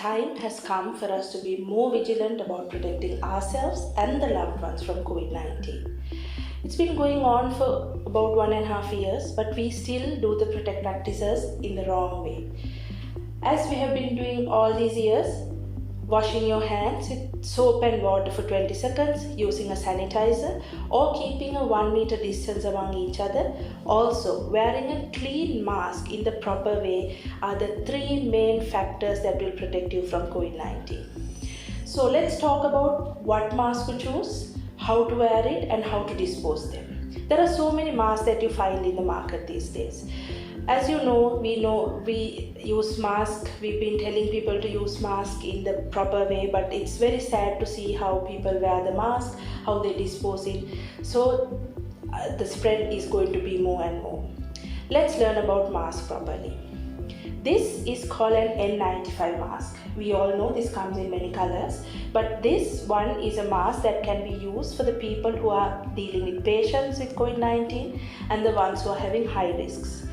time has come for us to be more vigilant about protecting ourselves and the loved ones from COVID-19. It's been going on for about 1.5 years, but we still do the protect practices in the wrong way. As we have been doing all these years, washing your hands with soap and water for 20 seconds, using a sanitizer, or keeping a 1 meter distance among each other. Also, wearing a clean mask in the proper way are the 3 main factors that will protect you from COVID-19. So let's talk about what mask to choose, how to wear it, and how to dispose them. There are so many masks that you find in the market these days. As you know, we use mask. We've been telling people to use mask in the proper way, but it's very sad to see how people wear the mask, how they dispose it. So the spread is going to be more and more. Let's learn about mask properly. This is called an N95 mask. We all know this comes in many colors, but this one is a mask that can be used for the people who are dealing with patients with COVID-19 and the ones who are having high risks.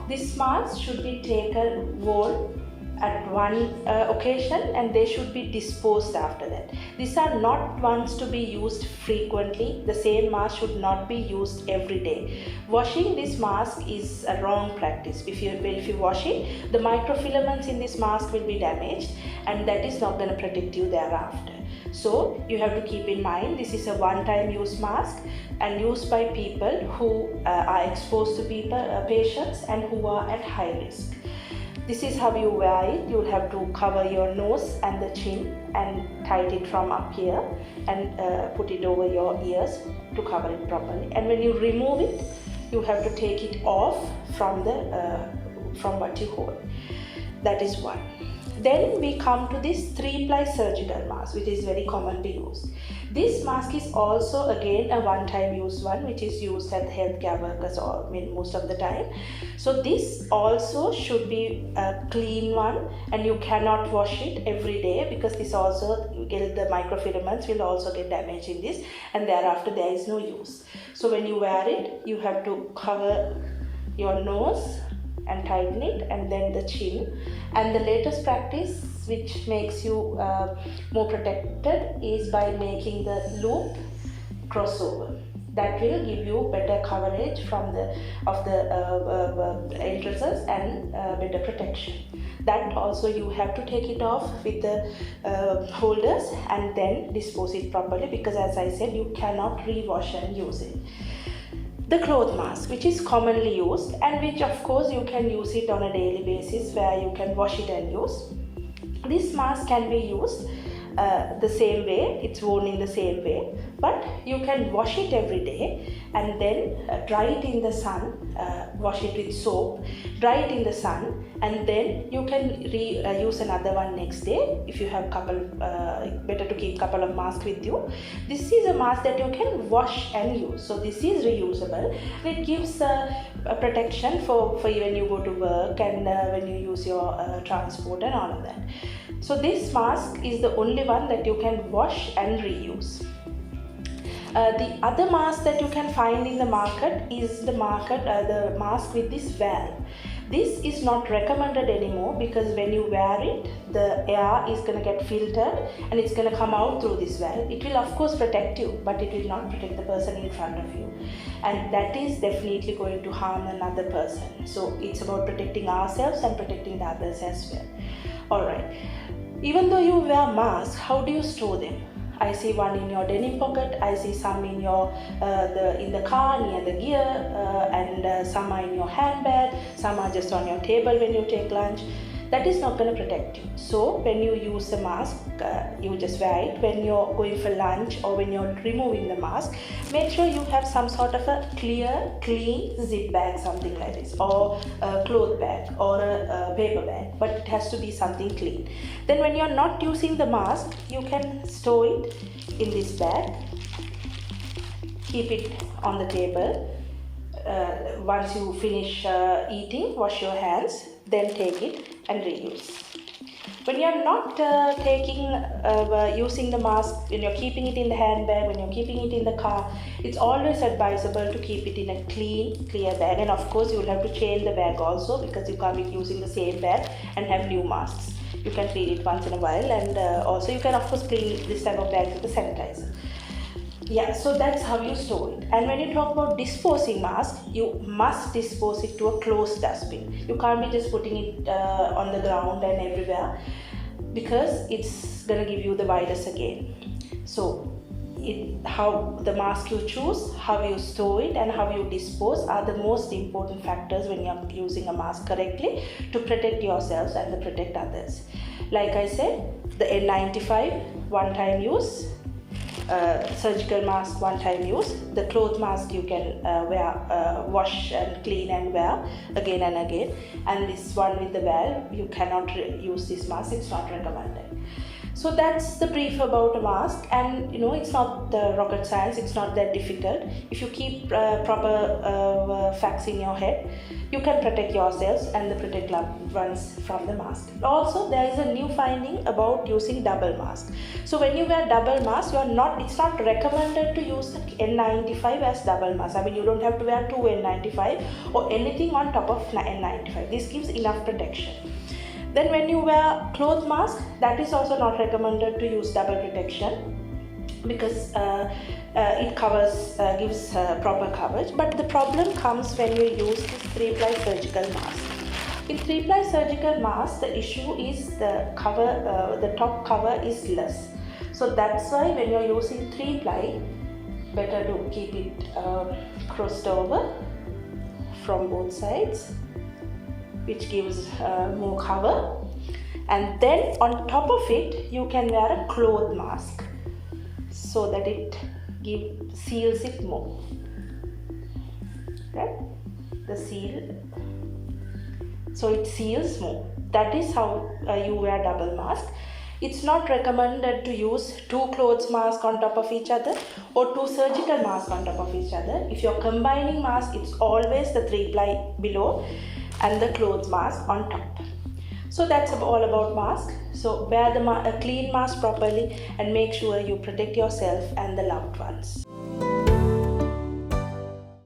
This mask should be taken whole at one occasion, and they should be disposed after that. These are not ones to be used frequently. The same mask should not be used every day. Washing this mask is a wrong practice. If you wash it, the microfilaments in this mask will be damaged, and that is not going to protect you thereafter. So you have to keep in mind, this is a one-time use mask and used by people who are exposed to patients and who are at high risk. This is how you wear it. You'll have to cover your nose and the chin and tighten it from up here and put it over your ears to cover it properly. And when you remove it, you have to take it off from what you hold. That is one. Then we come to this 3-ply surgical mask, which is very commonly used. This mask is also again a one-time use one, which is used at healthcare workers most of the time. So this also should be a clean one, and you cannot wash it every day because this also the microfilaments will also get damaged in this, and thereafter there is no use. So when you wear it, you have to cover your nose and tighten it, and then the chin. And the latest practice which makes you more protected is by making the loop crossover. That will give you better coverage of the entrances and better protection. That also you have to take it off with the holders and then dispose it properly, because as I said, you cannot re-wash and use it. The cloth mask, which is commonly used and which of course you can use it on a daily basis, where you can wash it and use. This mask can be used the same way, it's worn in the same way, but you can wash it every day and then dry it in the sun, wash it with soap, dry it in the sun, and then you can use another one next day if you have better to keep couple of masks with you. This is a mask that you can wash and use, so this is reusable. It gives a protection for when you go to work and when you use your transport and all of that. So this mask is the only one that you can wash and reuse. The other mask that you can find in the market is the mask with this valve. This is not recommended anymore because when you wear it, the air is going to get filtered and it's going to come out through this valve. It will of course protect you, but it will not protect the person in front of you, and that is definitely going to harm another person. So it's about protecting ourselves and protecting the others as well. Alright, even though you wear masks, how do you store them? I see one in your denim pocket, I see some in your in the car near the gear, and some are in your handbag, some are just on your table when you take lunch. That is not going to protect you. So when you use a mask, you just wear it. When you're going for lunch or when you're removing the mask, make sure you have some sort of a clear, clean zip bag, something like this, or a cloth bag or a paper bag, but it has to be something clean. Then when you're not using the mask, you can store it in this bag, keep it on the table. Once you finish eating, wash your hands, then take it and reuse. When you're not using the mask, when you're keeping it in the handbag, when you're keeping it in the car, it's always advisable to keep it in a clean, clear bag. And of course, you'll have to change the bag also, because you can't be using the same bag and have new masks. You can clean it once in a while, and also you can of course clean this type of bag with the sanitizer. Yeah, so that's how you store it. And when you talk about disposing mask, you must dispose it to a closed dustbin. You can't be just putting it on the ground and everywhere, because it's gonna give you the virus again. So how the mask you choose, how you store it, and how you dispose are the most important factors when you're using a mask correctly to protect yourselves and to protect others. Like I said, the N95 one-time use, surgical mask one-time use, the cloth mask you can wash and clean and wear again and again, and this one with the valve, you cannot use this mask, it's not recommended. So that's the brief about a mask, and it's not the rocket science, it's not that difficult. If you keep proper facts in your head, you can protect yourselves and protect loved ones from the mask. Also, there is a new finding about using double mask. So when you wear double mask, it's not recommended to use the N95 as double mask. I mean, you don't have to wear two N95 or anything on top of N95. This gives enough protection. Then when you wear cloth mask, that is also not recommended to use double protection, because it gives proper coverage. But the problem comes when you use this 3-ply surgical mask. In 3-ply surgical mask, the issue is the top cover is less. So that's why when you're using 3-ply, better to keep it crossed over from both sides, which gives more cover. And then on top of it, you can wear a cloth mask so that it seals it more. Right? The seal, so it seals more. That is how you wear double mask. It's not recommended to use two clothes masks on top of each other or two surgical masks on top of each other. If you're combining masks, it's always the 3-ply below and the clothes mask on top. So that's all about mask. So wear a clean mask properly and make sure you protect yourself and the loved ones.